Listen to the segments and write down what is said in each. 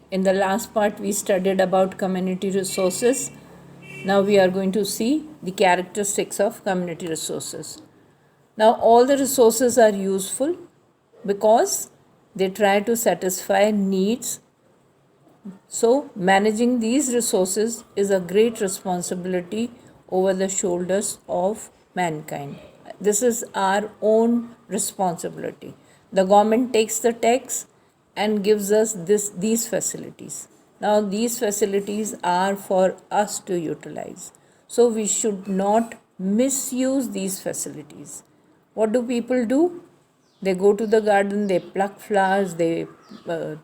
In the last part, we studied about community resources. Now we are going to see the characteristics of community resources. Now, all the resources are useful because they try to satisfy needs. So, managing these resources is a great responsibility over the shoulders of mankind. This is our own responsibility. The government takes the tax and gives us these facilities. Now, these facilities are for us to utilize. So, we should not misuse these facilities. What do people do? They go to the garden, they pluck flowers, they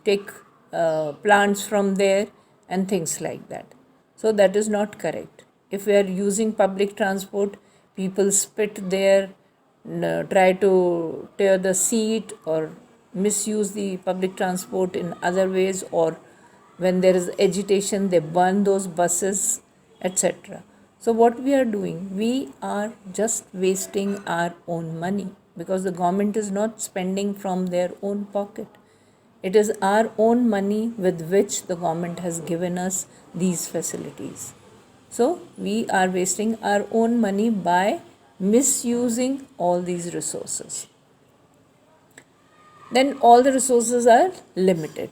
take plants from there, and things like that. So, that is not correct. If we are using public transport, people spit there, try to tear the seat, or misuse the public transport in other ways, or when there is agitation, they burn those buses, etc. So, what we are doing, we are just wasting our own money because the government is not spending from their own pocket. It is our own money with which the government has given us these facilities. So, we are wasting our own money by misusing all these resources. Then all the resources are limited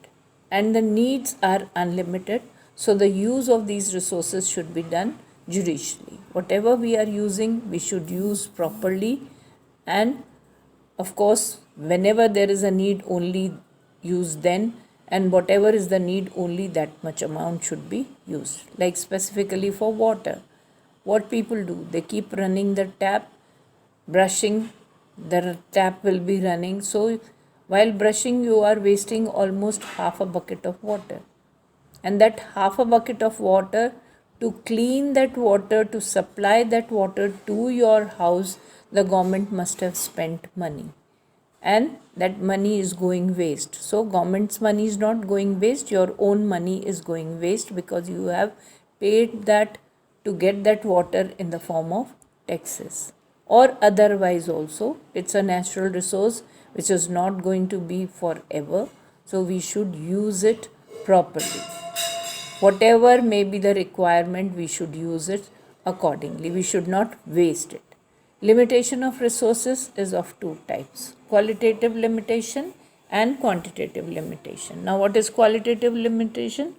and the needs are unlimited. So, the use of these resources should be done judiciously. Whatever we are using, we should use properly, and of course, whenever there is a need, only use then, and whatever is the need, only that much amount should be used. Like specifically for water, what people do, they keep running the tap, brushing, the tap will be running. So, while brushing, you are wasting almost half a bucket of water. And that half a bucket of water, to clean that water, to supply that water to your house, the government must have spent money. And that money is going waste. So, government's money is not going waste, your own money is going waste because you have paid that to get that water in the form of taxes. Or otherwise, also, it's a natural resource which is not going to be forever. So, we should use it properly. Whatever may be the requirement, we should use it accordingly. We should not waste it. Limitation of resources is of two types: qualitative limitation and quantitative limitation. Now, what is qualitative limitation?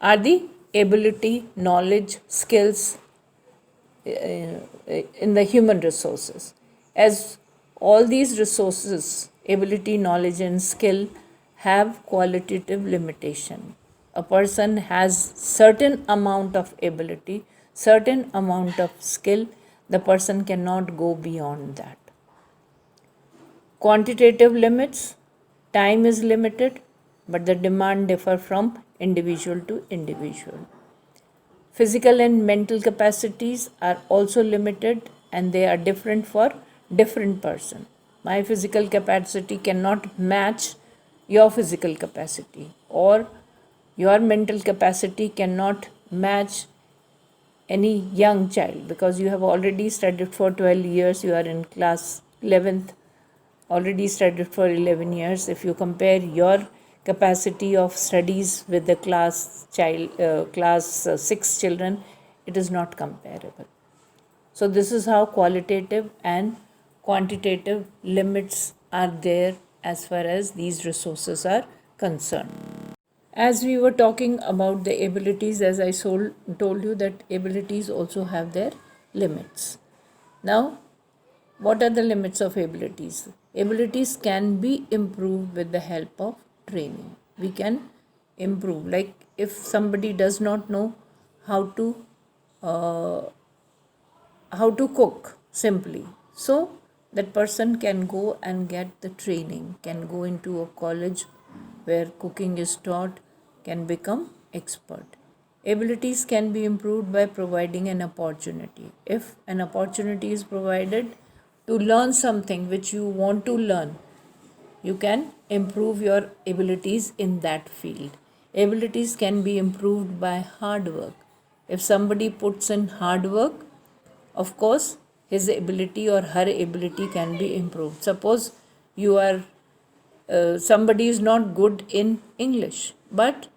Are the ability, knowledge, skills in the human resources. As all these resources, ability, knowledge, and skill, have qualitative limitation. A person has certain amount of ability, certain amount of skill, the person cannot go beyond that. Quantitative limits, time is limited, but the demand differ from individual to individual. Physical and mental capacities are also limited and they are different for different person. My physical capacity cannot match your physical capacity, or your mental capacity cannot match any young child, because you have already studied for 12 years, you are in class 11th, already studied for 11 years. If you compare your capacity of studies with the class 6 children, it is not comparable. So this is how qualitative and quantitative limits are there as far as these resources are concerned. As we were talking about the abilities, as I told you that abilities also have their limits. Now, what are the limits of abilities? Abilities can be improved with the help of training. We can improve. Like if somebody does not know how to cook simply, so that person can go and get the training, can go into a college where cooking is taught, can become expert. Abilities can be improved by providing an opportunity. If an opportunity is provided to learn something which you want to learn, you can improve your abilities in that field. Abilities can be improved by hard work. If somebody puts in hard work, of course, his ability or her ability can be improved. Suppose you are somebody is not good in English, but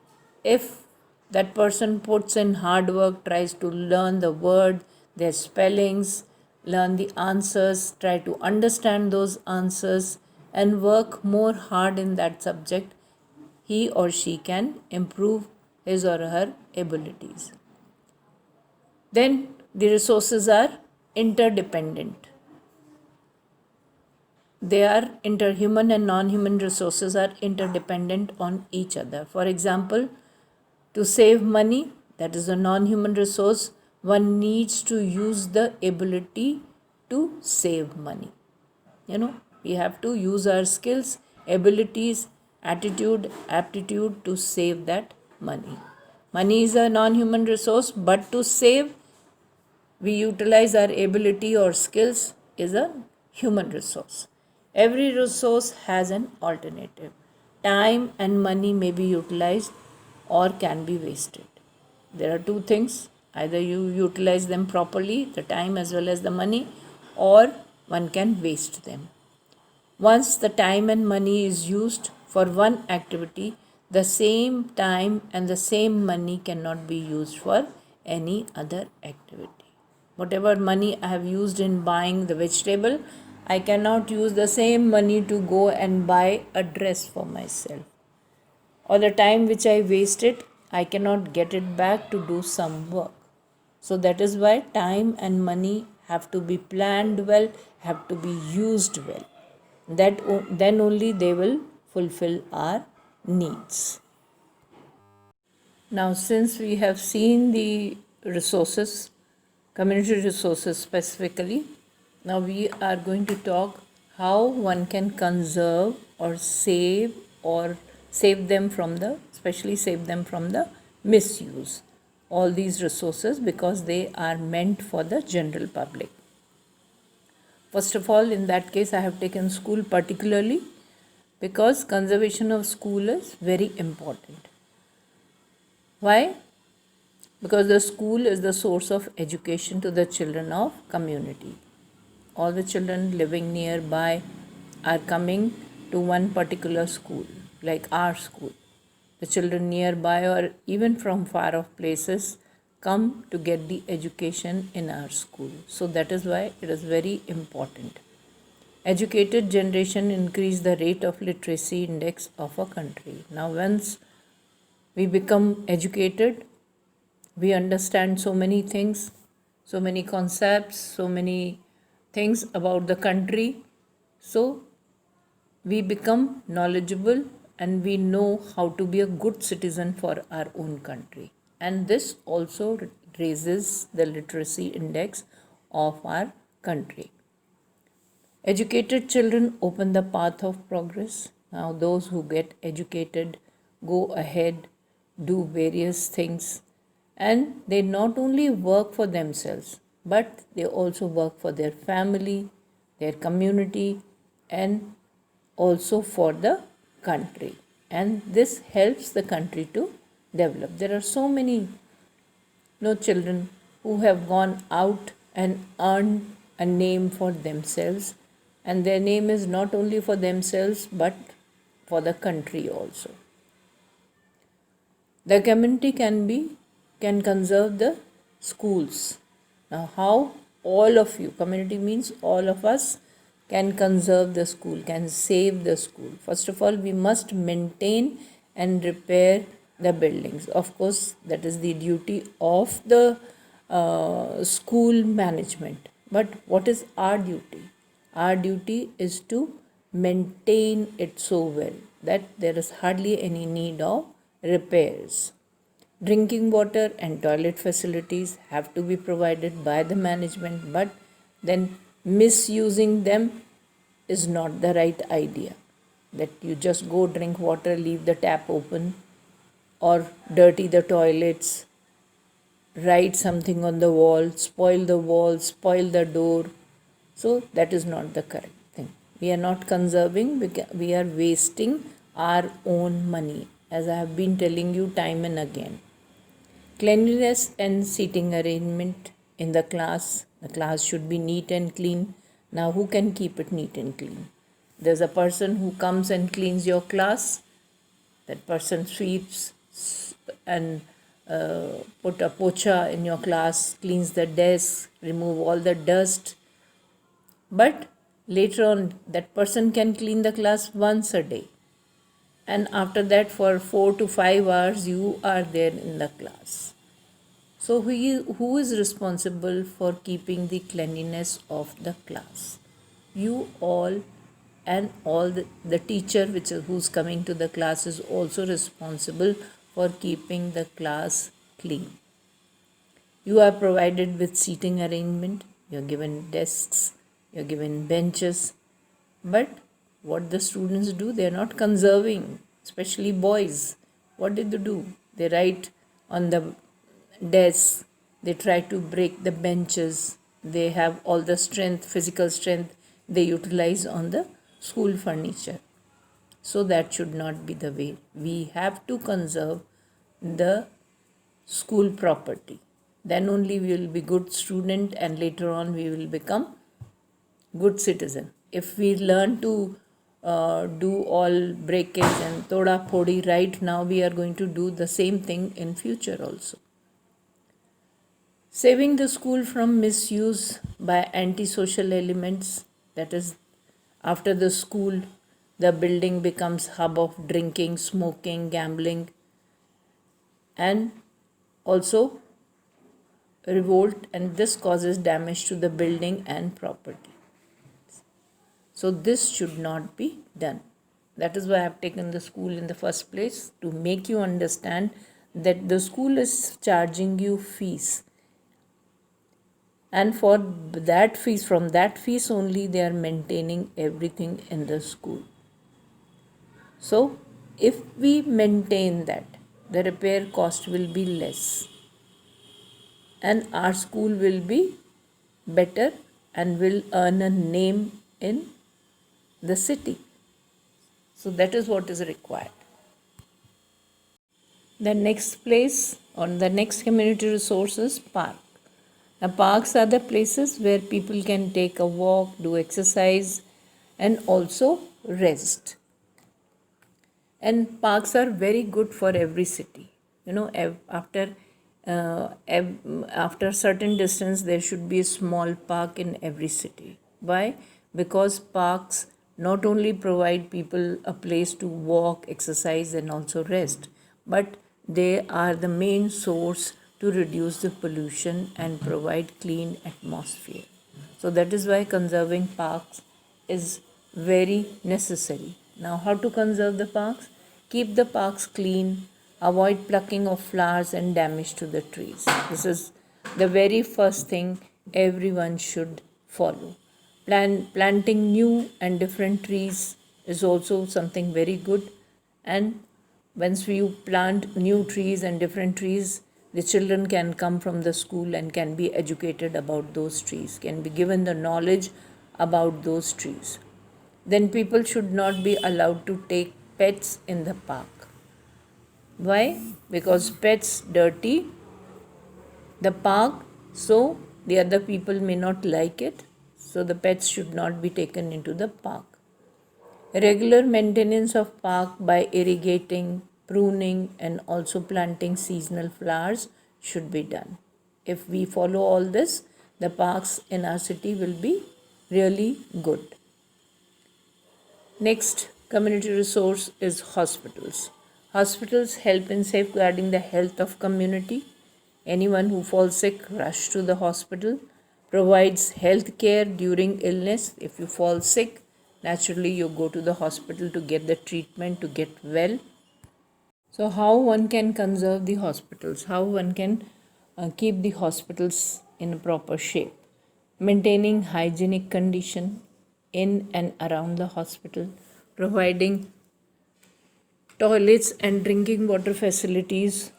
if that person puts in hard work, tries to learn the word, their spellings, learn the answers, try to understand those answers, and work more hard in that subject, he or she can improve his or her abilities. Then the resources are interdependent. They are interhuman and non-human resources are interdependent on each other. For example, to save money, that is a non-human resource, one needs to use the ability to save money. We have to use our skills, abilities, attitude, aptitude to save that money. Money is a non-human resource, but to save, we utilize our ability or skills is a human resource. Every resource has an alternative. Time and money may be utilized or can be wasted. There are two things: either you utilize them properly, the time as well as the money, or one can waste them. Once the time and money is used for one activity, the same time and the same money cannot be used for any other activity. Whatever money I have used in buying the vegetable, I cannot use the same money to go and buy a dress for myself. Or the time which I wasted, I cannot get it back to do some work. So that is why time and money have to be planned well, have to be used well. Then only they will fulfill our needs. Now, since we have seen the resources, community resources specifically, now we are going to talk how one can conserve or save them from the misuse. All these resources, because they are meant for the general public. First of all, in that case, I have taken school particularly because conservation of school is very important. Why? Because the school is the source of education to the children of community. All the children living nearby are coming to one particular school, like our school. The children nearby or even from far off places come to get the education in our school. So that is why it is very important. Educated generation increase the rate of literacy index of a country. Now, once we become educated, we understand so many things, so many concepts, so many things about the country. So we become knowledgeable and we know how to be a good citizen for our own country. And this also raises the literacy index of our country. Educated children open the path of progress. Now, those who get educated go ahead, do various things, and they not only work for themselves, but they also work for their family, their community, and also for the country. And this helps the country to develop. There are so many children who have gone out and earned a name for themselves, and their name is not only for themselves but for the country also. The community can conserve the schools. Now, how? All of you, community means all of us, can conserve the school, can save the school. First of all, we must maintain and repair the buildings. Of course, that is the duty of the school management. But what is our duty? Our duty is to maintain it so well that there is hardly any need of repairs. Drinking water and toilet facilities have to be provided by the management, but then misusing them is not the right idea. That you just go drink water, leave the tap open, or dirty the toilets, write something on the wall, spoil the door. So that is not the correct thing. We are not conserving, we are wasting our own money, as I have been telling you time and again. Cleanliness and seating arrangement in the class. The class should be neat and clean. Now, who can keep it neat and clean? There's a person who comes and cleans your class. That person sweeps and put a pocha in your class, cleans the desk, remove all the dust. But later on, that person can clean the class once a day. And after that, for 4 to 5 hours, you are there in the class. So, who is responsible for keeping the cleanliness of the class? You all, and all the teacher who's coming to the class is also responsible for keeping the class clean. You are provided with seating arrangement, you're given desks, you're given benches, but what the students do, they are not conserving, especially boys. What did they do? They write on the desks, they try to break the benches, they have all the strength, physical strength they utilize on the school furniture. So that should not be the way. We have to conserve the school property. Then only we will be good student, and later on we will become good citizen. If we learn to do all breakage and thoda phodi right now, we are going to do the same thing in future also. Saving the school from misuse by antisocial elements, that is, after the school, the building becomes hub of drinking, smoking, gambling, and also revolt, and this causes damage to the building and property. So this should not be done. That is why I have taken the school in the first place, to make you understand that the school is charging you fees, and for that fees, from that fees only they are maintaining everything in the school. So if we maintain that, the repair cost will be less and our school will be better and will earn a name in the city. So that is what is required. The next place, on the next community resource, is park. Now, parks are the places where people can take a walk, do exercise, and also rest. And parks are very good for every city. After certain distance, there should be a small park in every city. Why? Because parks not only provide people a place to walk, exercise, and also rest, but they are the main source to reduce the pollution and provide clean atmosphere. So that is why conserving parks is very necessary. Now, how to conserve the parks? Keep the parks clean, avoid plucking of flowers and damage to the trees. This is the very first thing everyone should follow. Planting new and different trees is also something very good, and once you plant new trees and different trees, the children can come from the school and can be educated about those trees, can be given the knowledge about those trees. Then people should not be allowed to take pets in the park. Why? Because pets dirty the park, so the other people may not like it, so the pets should not be taken into the park. Regular maintenance of park by irrigating, pruning, and also planting seasonal flowers should be done. If we follow all this, the parks in our city will be really good. Next community resource is hospitals. Hospitals help in safeguarding the health of community. Anyone who falls sick, rush to the hospital. Provides health care during illness. If you fall sick, naturally you go to the hospital to get the treatment, to get well. So how one can conserve the hospitals? How one can keep the hospitals in a proper shape? Maintaining hygienic condition in and around the hospital, providing toilets and drinking water facilities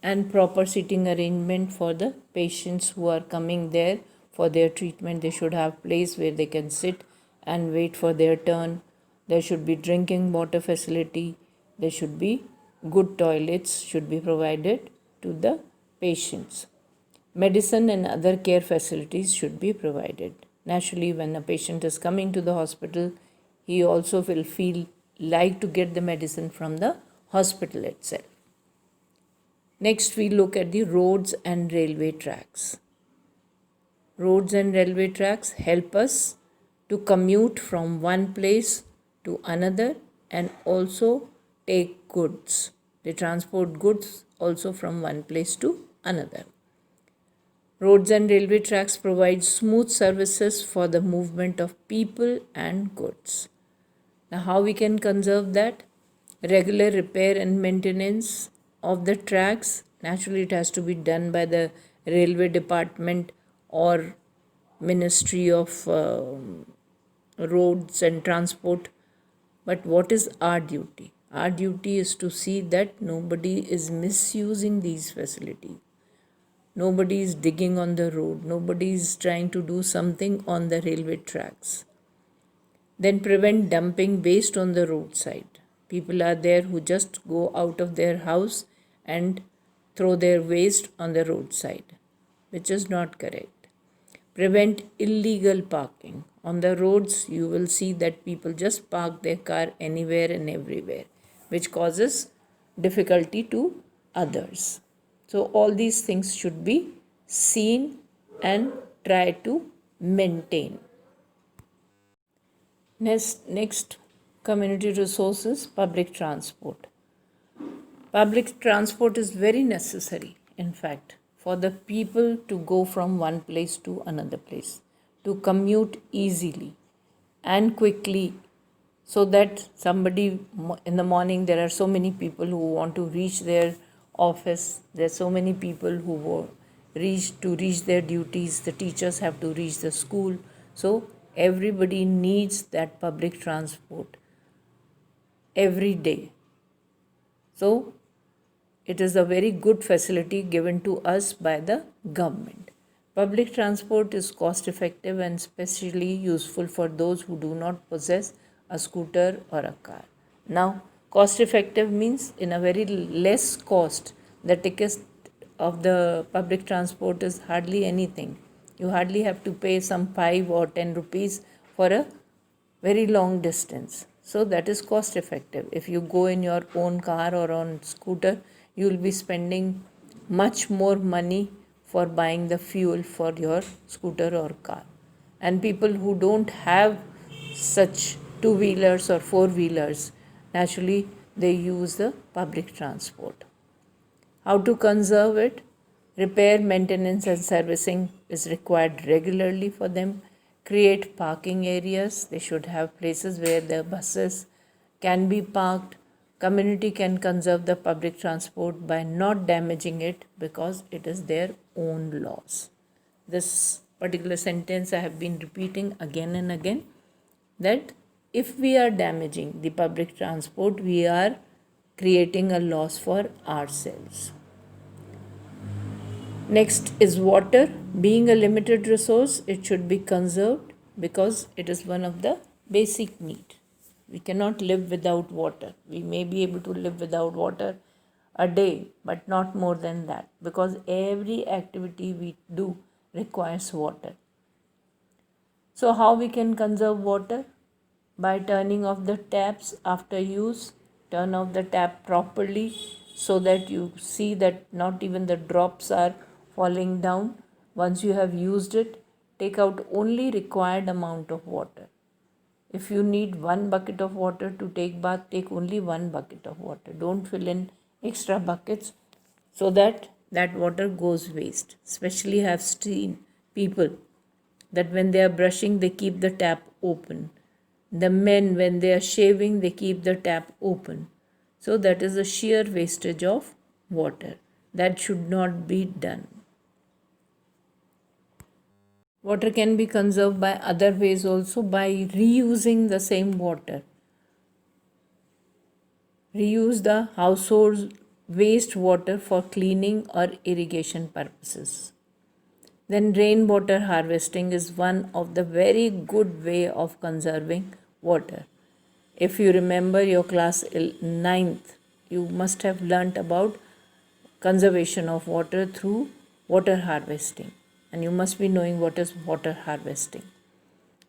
and proper seating arrangement for the patients who are coming there for their treatment. They should have place where they can sit and wait for their turn. There should be drinking water facility. There should be good toilets should be provided to the patients. Medicine and other care facilities should be provided. Naturally, when a patient is coming to the hospital, he also will feel like to get the medicine from the hospital itself. Next, we look at the roads and railway tracks. Roads and railway tracks help us to commute from one place to another and also take goods. They transport goods also from one place to another. Roads and railway tracks provide smooth services for the movement of people and goods. Now, how we can conserve that? Regular repair and maintenance of the tracks. Naturally, it has to be done by the railway department or Ministry of Roads and Transport. But what is our duty? Our duty is to see that nobody is misusing these facilities. Nobody is digging on the road. Nobody is trying to do something on the railway tracks. Then prevent dumping waste on the roadside. People are there who just go out of their house and throw their waste on the roadside, which is not correct. Prevent illegal parking. On the roads, you will see that people just park their car anywhere and everywhere, which causes difficulty to others. So, all these things should be seen and try to maintain. Next, community resources, public transport. Public transport is very necessary, in fact, for the people to go from one place to another place, to commute easily and quickly, so that somebody in the morning, there are so many people who want to reach their office, there are so many people who reach their duties, the teachers have to reach the school. So everybody needs that public transport every day. So it is a very good facility given to us by the government. Public transport is cost effective and especially useful for those who do not possess a scooter or a car. Now, cost effective means in a very less cost, the ticket of the public transport is hardly anything. You hardly have to pay some 5 or 10 rupees for a very long distance. So that is cost effective. If you go in your own car or on scooter, you will be spending much more money for buying the fuel for your scooter or car. And people who don't have such two-wheelers or four-wheelers, naturally they use the public transport. How to conserve it? Repair, maintenance, and servicing is required regularly for them. Create parking areas. They should have places where the buses can be parked. Community can conserve the public transport by not damaging it because it is their own loss. This particular sentence I have been repeating again and again, that if we are damaging the public transport, we are creating a loss for ourselves. Next is water. Being a limited resource, it should be conserved because it is one of the basic needs. We cannot live without water. We may be able to live without water a day, but not more than that, because every activity we do requires water. So how we can conserve water? By turning off the taps after use. Turn off the tap properly so that you see that not even the drops are falling down. Once you have used it, take out only required amount of water. If you need 1 bucket of water to take bath, take only 1 bucket of water. Don't fill in extra buckets so that that water goes waste. Especially I have seen people that when they are brushing, they keep the tap open. The men, when they are shaving, they keep the tap open. So that is a sheer wastage of water. That should not be done. Water can be conserved by other ways also, by reusing the same water. Reuse the household waste water for cleaning or irrigation purposes. Then rainwater harvesting is one of the very good way of conserving water. If you remember your class 9th, you must have learnt about conservation of water through water harvesting, and you must be knowing what is water harvesting.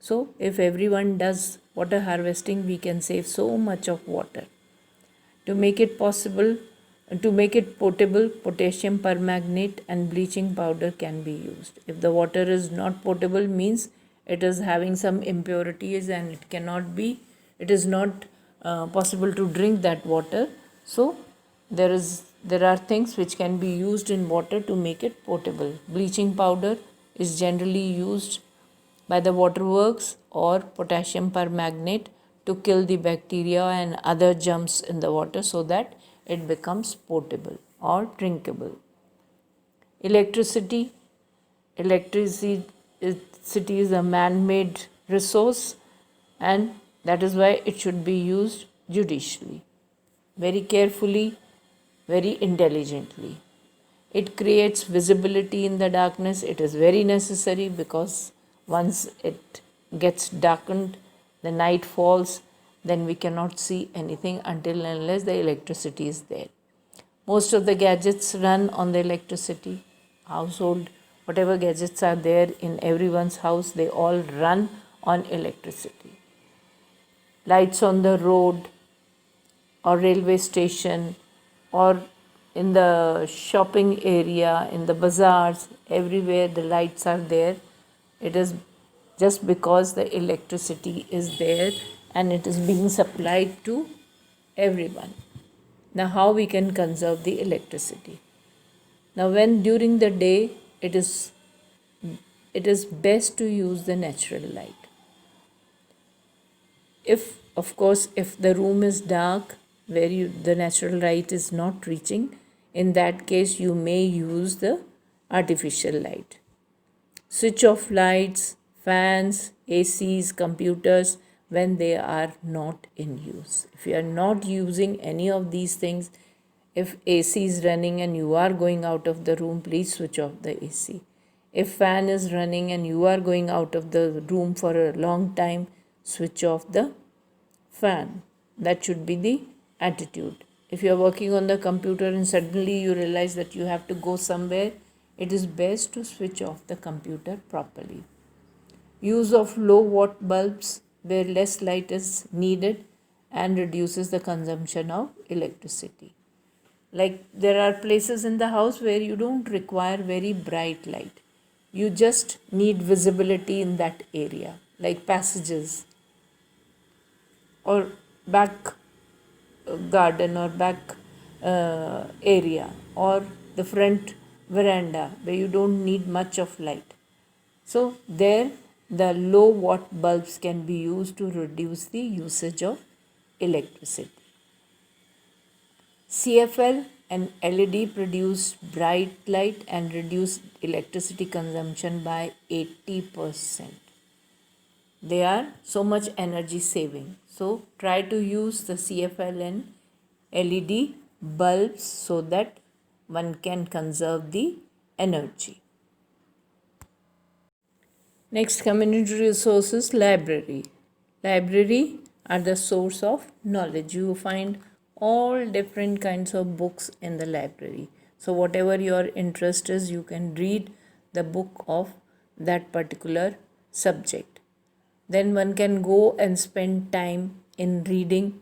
So if everyone does water harvesting, we can save so much of water. To make it possible, to make it potable, potassium permanganate and bleaching powder can be used. If the water is not potable, means it is having some impurities and it is not possible to drink that water. So there are things which can be used in water to make it potable. Bleaching powder is generally used by the waterworks or potassium permanganate to kill the bacteria and other germs in the water so that it becomes potable or drinkable. Electricity. Electricity is a man-made resource, and that is why it should be used judiciously, very carefully, very intelligently. It creates visibility in the darkness. It is very necessary because once it gets darkened, the night falls, then we cannot see anything until and unless the electricity is there. Most of the gadgets run on the electricity. Household, whatever gadgets are there in everyone's house, they all run on electricity. Lights on the road or railway station or in the shopping area, in the bazaars, everywhere the lights are there. It is just because the electricity is there and it is being supplied to everyone. Now, how we can conserve the electricity? Now, when during the day it is best to use the natural light. If of course if the room is dark where the natural light is not reaching, in that case you may use the artificial light. Switch off lights, fans, ACs, computers when they are not in use. If you are not using any of these things, if AC is running and you are going out of the room, please switch off the AC. If fan is running and you are going out of the room for a long time, switch off the fan. That should be the attitude. If you are working on the computer and suddenly you realize that you have to go somewhere, it is best to switch off the computer properly. Use of low watt bulbs where less light is needed and reduces the consumption of electricity. Like there are places in the house where you don't require very bright light. You just need visibility in that area, like passages or back garden or back area or the front veranda where you don't need much of light. So there the low watt bulbs can be used to reduce the usage of electricity. CFL and LED produce bright light and reduce electricity consumption by 80%. They are so much energy saving. So try to use the CFL and LED bulbs so that one can conserve the energy. Next, community resources, library. Library are the source of knowledge. You find all different kinds of books in the library. So whatever your interest is, you can read the book of that particular subject. Then one can go and spend time in reading,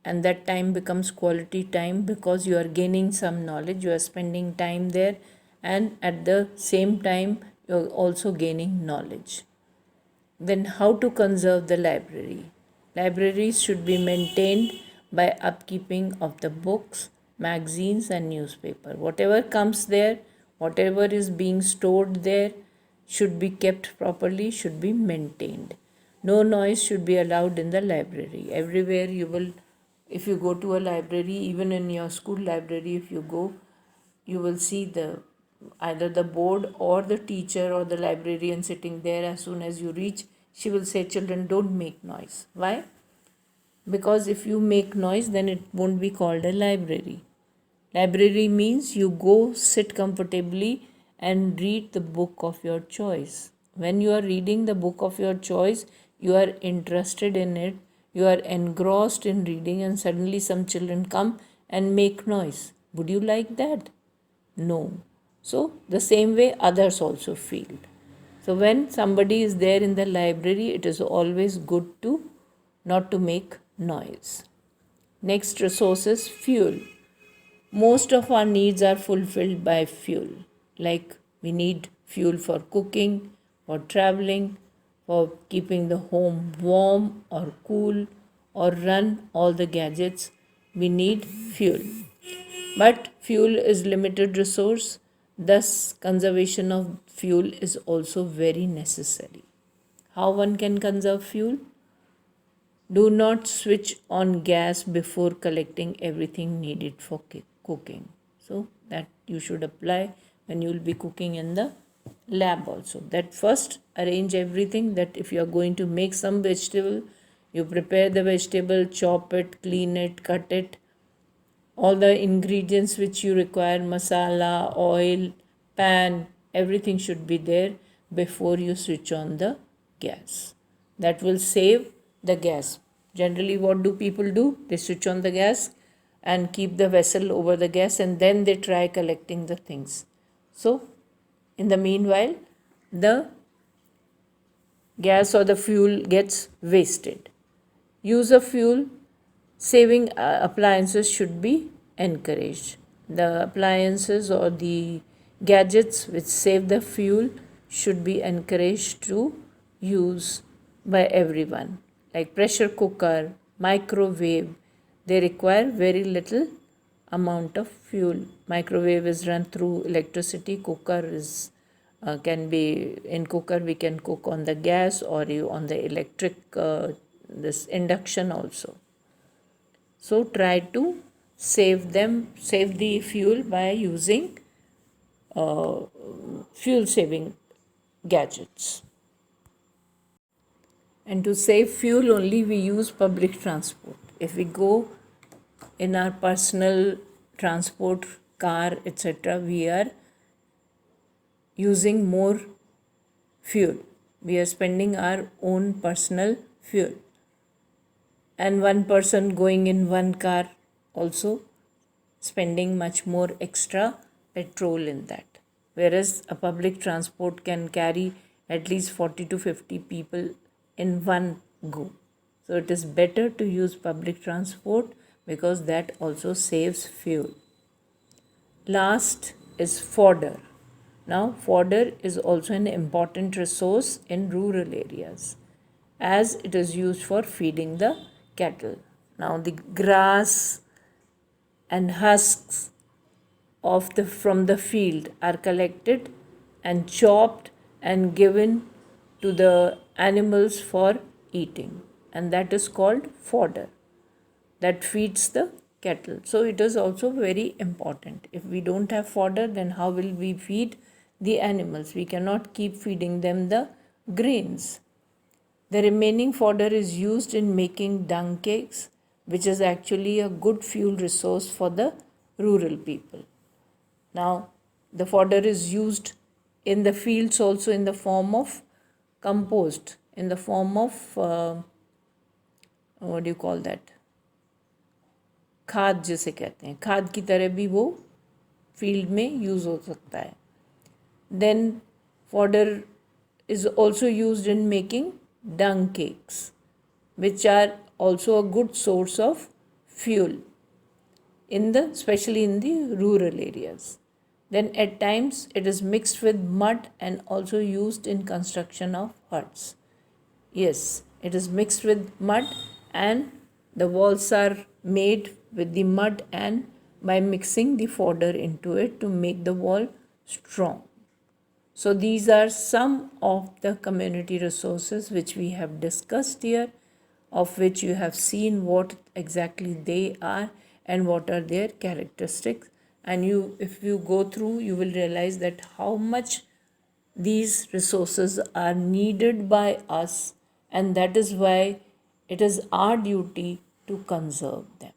and that time becomes quality time because you are gaining some knowledge, you are spending time there, and at the same time you are also gaining knowledge. Then how to conserve the library? Libraries should be maintained by upkeeping of the books, magazines and newspaper. Whatever comes there, whatever is being stored there should be kept properly, should be maintained. No noise should be allowed in the library. Everywhere you will, if you go to a library, even in your school library, if you go, you will see either the board or the teacher or the librarian sitting there. As soon as you reach, she will say, children, don't make noise. Why? Because if you make noise, then it won't be called a library. Library means you go sit comfortably and read the book of your choice. When you are reading the book of your choice, you are interested in it, you are engrossed in reading, and suddenly some children come and make noise. Would you like that? No. So, the same way others also feel. So when somebody is there in the library, it is always good to not to make noise. Next resource is fuel. Most of our needs are fulfilled by fuel. Like we need fuel for cooking, for traveling, for keeping the home warm or cool, or run all the gadgets. We need fuel. But fuel is limited resource, thus conservation of fuel is also very necessary. How one can conserve fuel? Do not switch on gas before collecting everything needed for cooking. So that you should apply when you will be cooking in the lab also. That first arrange everything, that if you are going to make some vegetable, you prepare the vegetable, chop it, clean it, cut it, all the ingredients which you require, masala, oil, pan, everything should be there before you switch on the gas. That will save the gas. Generally, what do people do? They switch on the gas and keep the vessel over the gas, and then they try collecting the things. So, in the meanwhile, the gas or the fuel gets wasted. Use of fuel saving appliances should be encouraged. The appliances or the gadgets which save the fuel should be encouraged to use by everyone. Like pressure cooker, microwave, they require very little amount of fuel. Microwave is run through electricity. Cooker is can be in cooker we can cook on the gas or you on the electric this induction also. So try to save the fuel by using fuel saving gadgets. And to save fuel only we use public transport. If we go in our personal transport, car, etc., we are using more fuel. We are spending our own personal fuel. And one person going in one car also spending much more extra petrol in that. Whereas a public transport can carry at least 40 to 50 people in one go. So it is better to use public transport because that also saves fuel. Last is fodder. Now, fodder is also an important resource in rural areas as it is used for feeding the cattle. Now, the grass and husks from the field are collected and chopped and given to the animals for eating, and that is called fodder that feeds the cattle. So it is also very important. If we don't have fodder, then how will we feed the animals? We cannot keep feeding them the grains. The remaining fodder is used in making dung cakes, which is actually a good fuel resource for the rural people. Now, the fodder is used in the fields also in the form of compost, in the form of what do you call that? खाद जिसे कहते हैं, खाद की तरह भी वो field में यूज़ हो सकता है. Then fodder is also used in making dung cakes, which are also a good source of fuel especially in the rural areas. Then at times it is mixed with mud and also used in construction of huts. Yes, it is mixed with mud and the walls are made with the mud and by mixing the fodder into it to make the wall strong. So these are some of the community resources which we have discussed here, of which you have seen what exactly they are and what are their characteristics. And if you go through, you will realize that how much these resources are needed by us, and that is why it is our duty to conserve them.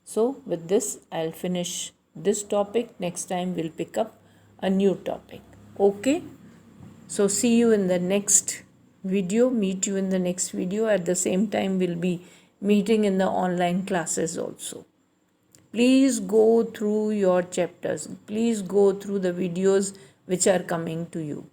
So with this, I'll finish this topic. Next time we'll pick up a new topic. Okay? So see you in the next video. Meet you in the next video. At the same time, we'll be meeting in the online classes also. Please go through your chapters. Please go through the videos which are coming to you.